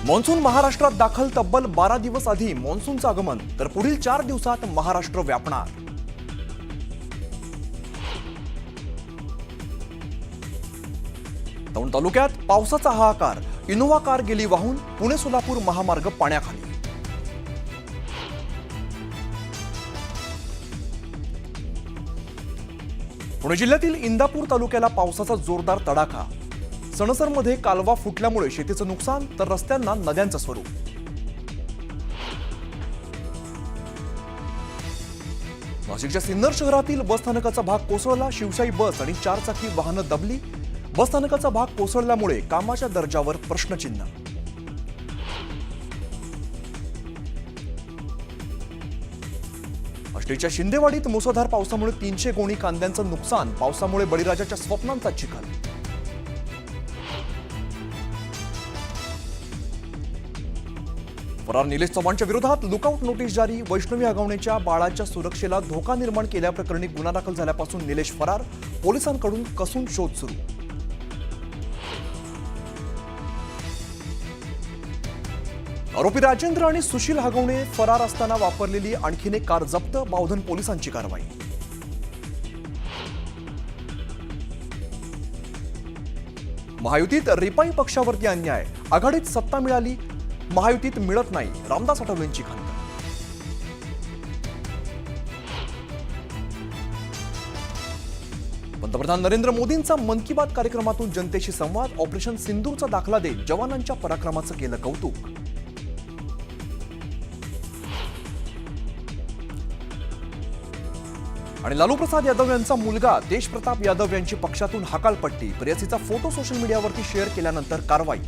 Monsoon महाराष्ट्रात दाखल तब्बल 12 दिवस आधी मान्सूनचं आगमन, तर पुढील 4 दिवसात महाराष्ट्र व्यापणार. दौंड तालुक्यात पावसाचा हाहाकार, इनोव्हा कार गेली वाहून, पुणे सोलापूर महामार्ग पाण्याखाली. पुणे जिल्ह्यातील इंदापूर तालुक्याला पावसाचा जोरदार तडाखा. सणसरमध्ये कालवा फुटल्यामुळे शेतीचं नुकसान, तर रस्त्यांना नद्यांचं स्वरूप. नाशिकच्या सिन्नर शहरातील बसस्थानकाचा भाग कोसळला. शिवशाही बस आणि 4 चाकी वाहनं दबली. बसस्थानकाचा भाग कोसळल्यामुळे कामाच्या दर्जावर प्रश्नचिन्ह. आष्टीच्या शिंदेवाडीत मुसळधार पावसामुळे 300 गोणी कांद्यांचं नुकसान. पावसामुळे बळीराजाच्या स्वप्नांचा चिखल. फरार निलेश चव्हाणच्या विरोधात लुकआउट नोटीस जारी. वैष्णवी हगवणेच्या बाळाच्या सुरक्षेला धोका निर्माण केल्याप्रकरणी गुन्हा दाखल झाल्यापासून निलेश फरार. पोलिसांकडून कसून शोध सुरू. आरोपी राजेंद्र आणि सुशील हगवणे फरार असताना वापरलेली आणखीन एक कार जप्त. बावधन पोलिसांची कारवाई. महायुतीत रिपाई पक्षावरती अन्याय. आघाडीत सत्ता मिळाली, महायुतीत मिळत नाही. रामदास आठवलेंची खंत. पंतप्रधान नरेंद्र मोदींचा मन की बात कार्यक्रमातून जनतेशी संवाद. ऑपरेशन सिंदूरचा दाखला देत जवानांच्या पराक्रमाचं केलं कौतुक. आणि लालू प्रसाद यादव यांचा मुलगा तेज प्रताप यादव यांची पक्षातून हकालपट्टी. प्रेयसीचा फोटो सोशल मीडियावरती शेअर केल्यानंतर कारवाई.